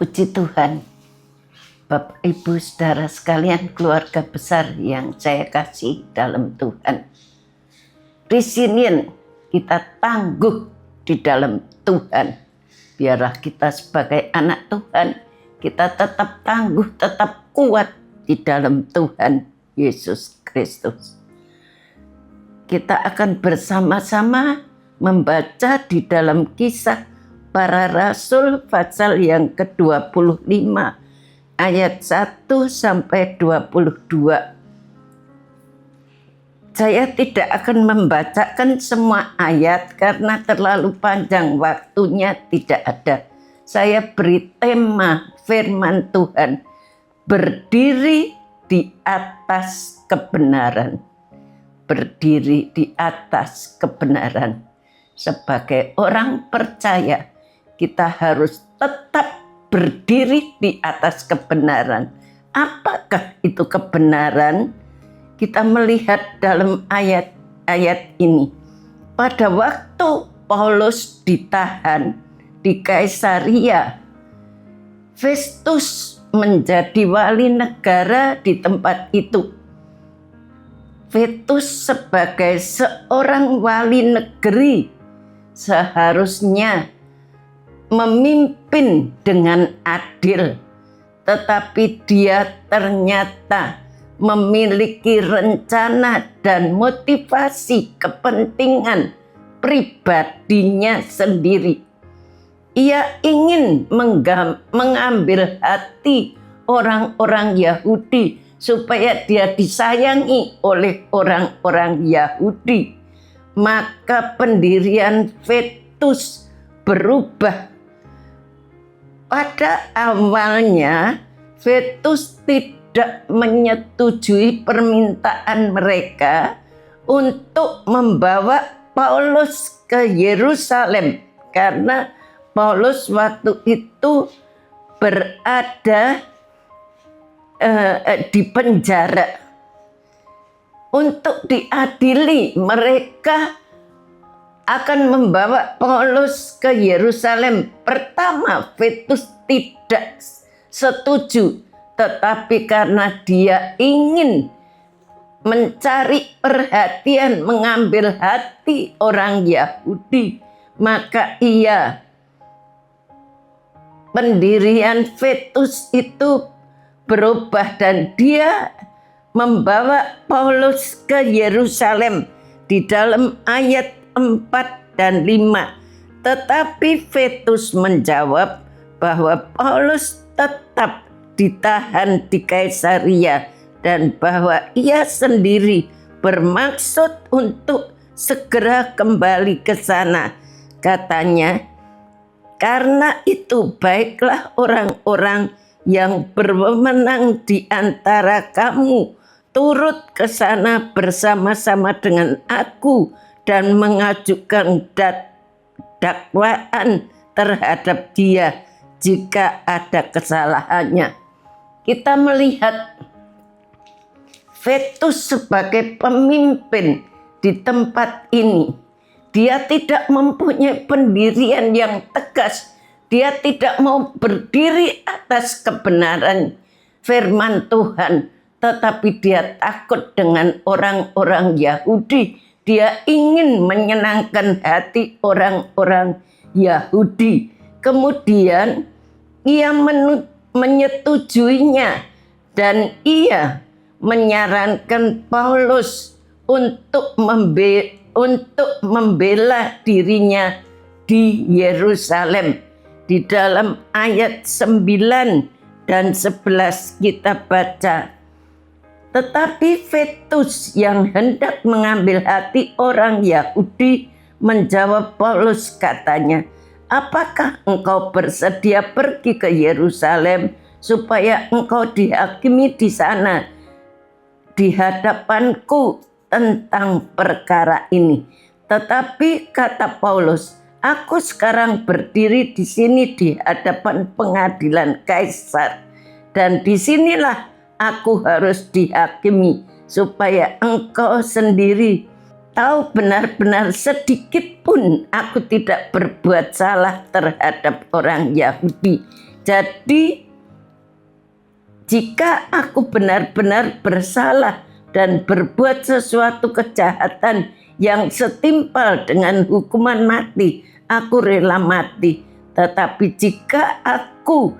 Puji Tuhan, Bapak Ibu Saudara sekalian, keluarga besar yang saya kasih dalam Tuhan. Resilience, kita tangguh di dalam Tuhan. Biarlah kita sebagai anak Tuhan, kita tetap tangguh, tetap kuat di dalam Tuhan Yesus Kristus. Kita akan bersama-sama membaca di dalam Kisah Para Rasul pasal yang ke-25 ayat 1 sampai 22. Saya tidak akan membacakan semua ayat karena terlalu panjang, waktunya tidak ada. Saya beri tema firman Tuhan, berdiri di atas kebenaran. Berdiri di atas kebenaran. Sebagai orang percaya, kita harus tetap berdiri di atas kebenaran. Apakah itu kebenaran? Kita melihat dalam ayat-ayat ini. Pada waktu Paulus ditahan di Kaisaria, Festus menjadi wali negara di tempat itu. Festus sebagai seorang wali negeri seharusnya memimpin dengan adil, tetapi dia ternyata memiliki rencana dan motivasi kepentingan pribadinya sendiri. Ia ingin mengambil hati orang-orang Yahudi supaya dia disayangi oleh orang-orang Yahudi. Maka pendirian Festus berubah. Pada awalnya Festus tidak menyetujui permintaan mereka untuk membawa Paulus ke Yerusalem karena Paulus waktu itu berada di penjara. Untuk diadili, mereka akan membawa Paulus ke Yerusalem. Pertama, Festus tidak setuju, tetapi karena dia ingin mencari perhatian, mengambil hati orang Yahudi, maka pendirian Festus itu berubah dan dia membawa Paulus ke Yerusalem di dalam ayat 4 dan 5. Tetapi Festus menjawab bahwa Paulus tetap ditahan di Kaisaria dan bahwa ia sendiri bermaksud untuk segera kembali ke sana. Katanya, karena itu baiklah orang-orang yang berwenang di antara kamu turut ke sana bersama-sama dengan aku dan mengajukan dakwaan terhadap dia jika ada kesalahannya. Kita melihat Festus sebagai pemimpin di tempat ini. Dia tidak mempunyai pendirian yang tegas. Dia tidak mau berdiri atas kebenaran firman Tuhan. Tetapi dia takut dengan orang-orang Yahudi. Dia ingin menyenangkan hati orang-orang Yahudi. Kemudian ia menyetujuinya dan ia menyarankan Paulus untuk membela dirinya di Yerusalem. Di dalam ayat 9 dan 11 kita baca. Tetapi Festus yang hendak mengambil hati orang Yahudi menjawab Paulus, katanya, apakah engkau bersedia pergi ke Yerusalem supaya engkau dihakimi di sana di hadapanku tentang perkara ini? Tetapi kata Paulus, aku sekarang berdiri di sini di hadapan pengadilan Kaisar, dan disinilah aku harus dihakimi, supaya engkau sendiri tahu benar-benar sedikit pun aku tidak berbuat salah terhadap orang Yahudi. Jadi jika aku benar-benar bersalah dan berbuat sesuatu kejahatan yang setimpal dengan hukuman mati, aku rela mati. Tetapi jika aku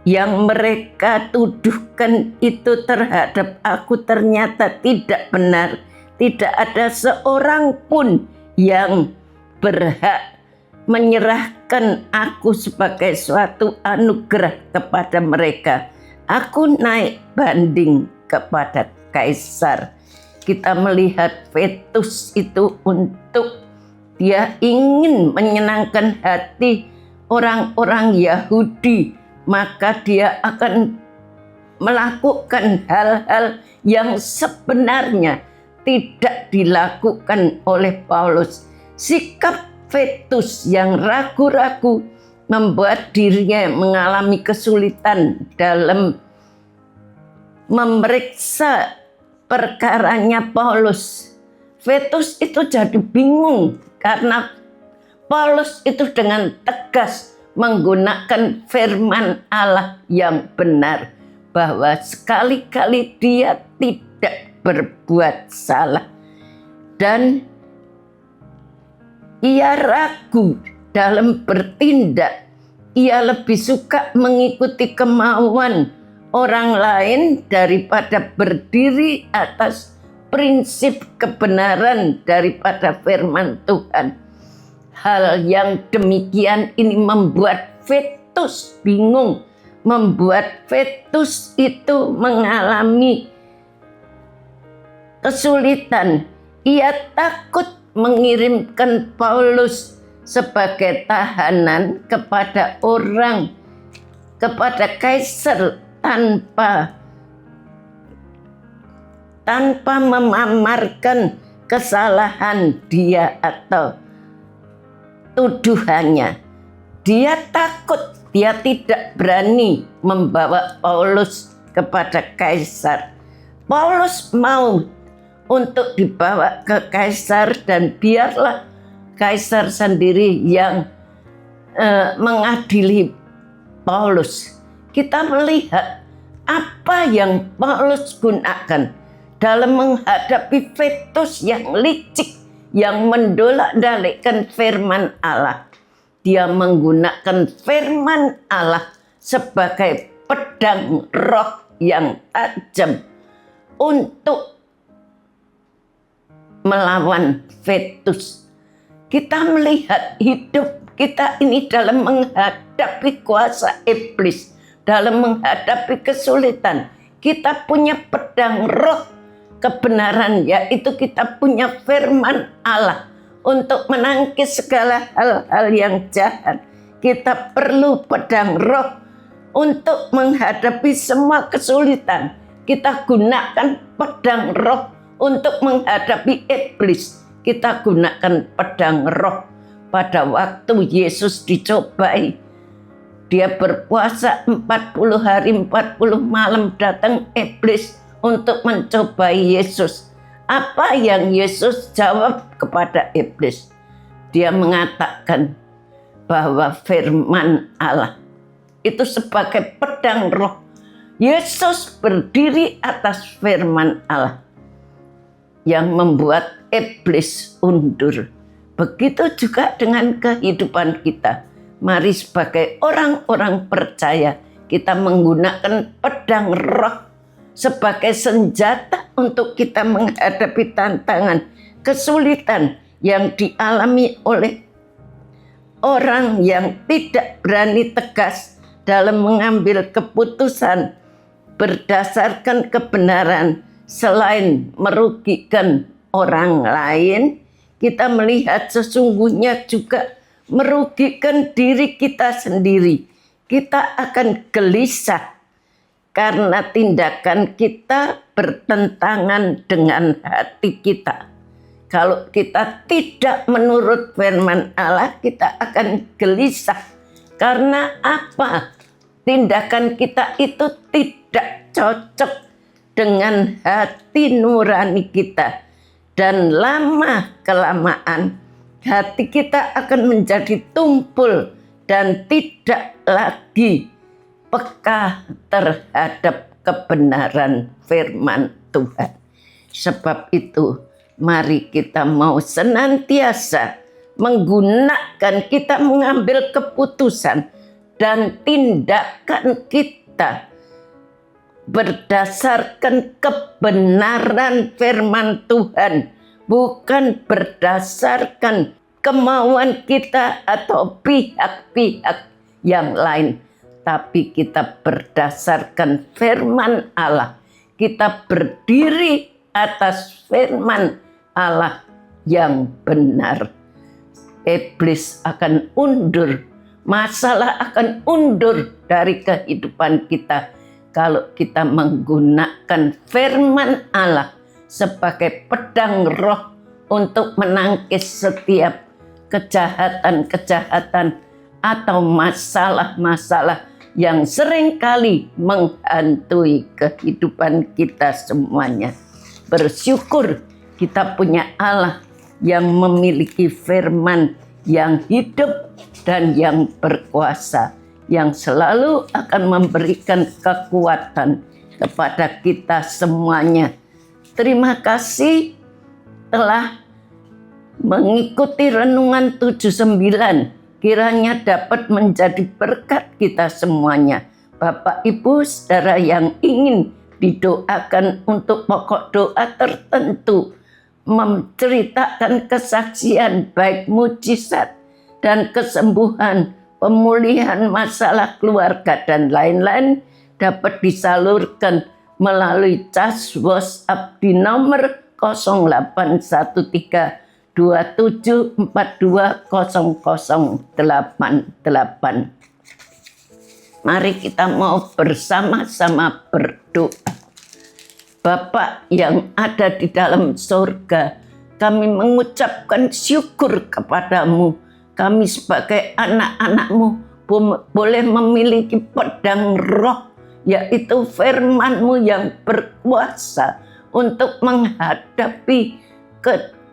yang mereka tuduhkan itu terhadap aku ternyata tidak benar, tidak ada seorang pun yang berhak menyerahkan aku sebagai suatu anugerah kepada mereka. Aku naik banding kepada Kaisar. Kita melihat Petrus itu untuk dia ingin menyenangkan hati orang-orang Yahudi, maka dia akan melakukan hal-hal yang sebenarnya tidak dilakukan oleh Paulus. Sikap Petrus yang ragu-ragu membuat dirinya mengalami kesulitan dalam memeriksa perkaranya Paulus. Petrus itu jadi bingung karena Paulus itu dengan tegas menggunakan firman Allah yang benar, bahwa sekali-kali dia tidak berbuat salah. Dan ia ragu dalam bertindak. Ia lebih suka mengikuti kemauan orang lain daripada berdiri atas prinsip kebenaran daripada firman Tuhan. Hal yang demikian ini membuat Petrus bingung, membuat Petrus itu mengalami kesulitan. Ia takut mengirimkan Paulus sebagai tahanan kepada Kaisar tanpa memamarkan kesalahan dia atau tuduhannya. Dia takut, dia tidak berani membawa Paulus kepada Kaisar. Paulus mau untuk dibawa ke Kaisar dan biarlah Kaisar sendiri yang mengadili Paulus. Kita melihat apa yang Paulus gunakan dalam menghadapi Petrus yang licik, yang mendolak-dalikkan firman Allah. Dia menggunakan firman Allah sebagai pedang roh yang tajam untuk melawan Petrus. Kita melihat hidup kita ini dalam menghadapi kuasa iblis, dalam menghadapi kesulitan. Kita punya pedang roh kebenaran, yaitu kita punya firman Allah untuk menangkis segala hal-hal yang jahat. Kita perlu pedang roh untuk menghadapi semua kesulitan. Kita gunakan pedang roh untuk menghadapi iblis. Kita gunakan pedang roh. Pada waktu Yesus dicobai, dia berpuasa 40 hari 40 malam, datang iblis untuk mencobai Yesus. Apa yang Yesus jawab kepada iblis? Dia mengatakan bahwa firman Allah itu sebagai pedang roh. Yesus berdiri atas firman Allah yang membuat iblis undur. Begitu juga dengan kehidupan kita. Mari sebagai orang-orang percaya, kita menggunakan pedang roh sebagai senjata untuk kita menghadapi tantangan, kesulitan yang dialami oleh orang yang tidak berani tegas dalam mengambil keputusan berdasarkan kebenaran selain merugikan orang lain. Kita melihat sesungguhnya juga merugikan diri kita sendiri. Kita akan gelisah karena tindakan kita bertentangan dengan hati kita. Kalau kita tidak menurut firman Allah, kita akan gelisah. Karena apa? Tindakan kita itu tidak cocok dengan hati nurani kita. Dan lama-kelamaan hati kita akan menjadi tumpul dan tidak lagi peka terhadap kebenaran firman Tuhan. Sebab itu, mari kita mau senantiasa menggunakan, kita mengambil keputusan dan tindakan kita berdasarkan kebenaran firman Tuhan, bukan berdasarkan kemauan kita atau pihak-pihak yang lain, tapi kita berdasarkan firman Allah. Kita berdiri atas firman Allah yang benar. Iblis akan undur, masalah akan undur dari kehidupan kita kalau kita menggunakan firman Allah sebagai pedang roh untuk menangkis setiap kejahatan-kejahatan atau masalah-masalah yang seringkali menghantui kehidupan kita semuanya. Bersyukur kita punya Allah yang memiliki firman yang hidup dan yang berkuasa, yang selalu akan memberikan kekuatan kepada kita semuanya. Terima kasih telah mengikuti renungan 79. Kiranya dapat menjadi berkat kita semuanya. Bapak, Ibu, saudara yang ingin didoakan untuk pokok doa tertentu, menceritakan kesaksian baik mujizat dan kesembuhan, pemulihan masalah keluarga dan lain-lain, dapat disalurkan melalui cas WhatsApp di nomor 0813 27420088. Mari kita mau bersama-sama berdoa. Bapa yang ada di dalam surga, kami mengucapkan syukur kepadamu. Kami sebagai anak-anak-mu boleh memiliki pedang roh, yaitu firman-mu yang berkuasa untuk menghadapi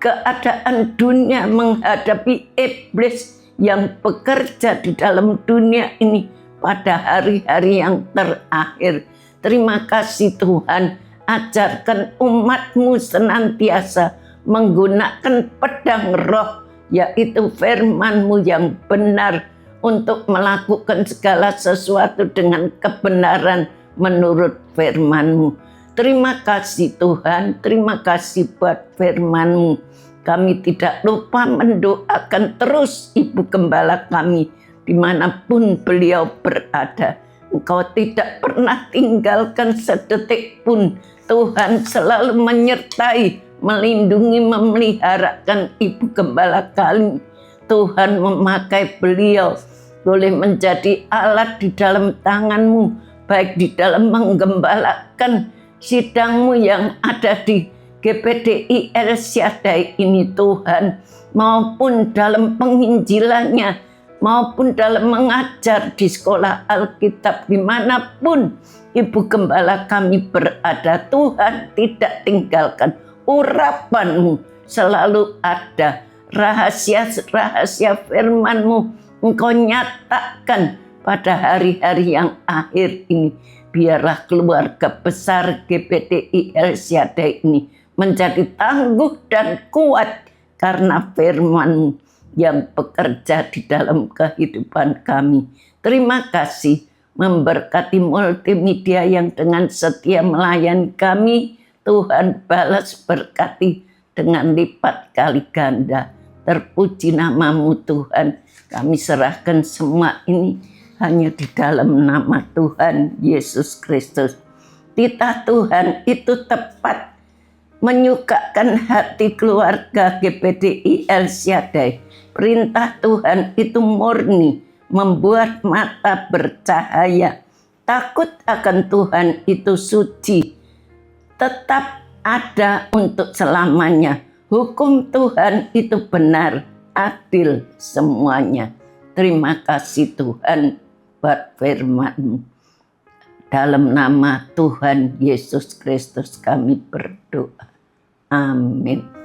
keadaan dunia, menghadapi iblis yang bekerja di dalam dunia ini pada hari-hari yang terakhir. Terima kasih Tuhan, ajarkan umat-Mu senantiasa menggunakan pedang roh, yaitu firman-Mu yang benar untuk melakukan segala sesuatu dengan kebenaran menurut firman-Mu. Terima kasih Tuhan, terima kasih buat firman-Mu. Kami tidak lupa mendoakan terus Ibu Gembala kami dimanapun beliau berada. Engkau tidak pernah tinggalkan sedetik pun. Tuhan selalu menyertai, melindungi, memeliharakan Ibu Gembala kami. Tuhan memakai beliau boleh menjadi alat di dalam tangan-Mu, baik di dalam menggembalakan sidang-Mu yang ada di GPDI El Shaddai ini Tuhan, maupun dalam penginjilannya, maupun dalam mengajar di sekolah Alkitab, dimanapun Ibu Gembala kami berada. Tuhan tidak tinggalkan, urapan-Mu selalu ada, rahasia-rahasia firman-Mu Engkau nyatakan pada hari-hari yang akhir ini. Biarlah keluarga besar GPDI El Shaddai ini menjadi tangguh dan kuat karena firman yang bekerja di dalam kehidupan kami. Terima kasih memberkati multimedia yang dengan setia melayani kami. Tuhan balas berkati dengan lipat kali ganda. Terpuji nama-Mu Tuhan. Kami serahkan semua ini hanya di dalam nama Tuhan Yesus Kristus. Titah Tuhan itu tepat, menyukakan hati keluarga GPDI El Shaddai. Perintah Tuhan itu murni, membuat mata bercahaya. Takut akan Tuhan itu suci, tetap ada untuk selamanya. Hukum Tuhan itu benar, adil semuanya. Terima kasih Tuhan buat firman-Mu. Dalam nama Tuhan Yesus Kristus kami berdoa. Amin.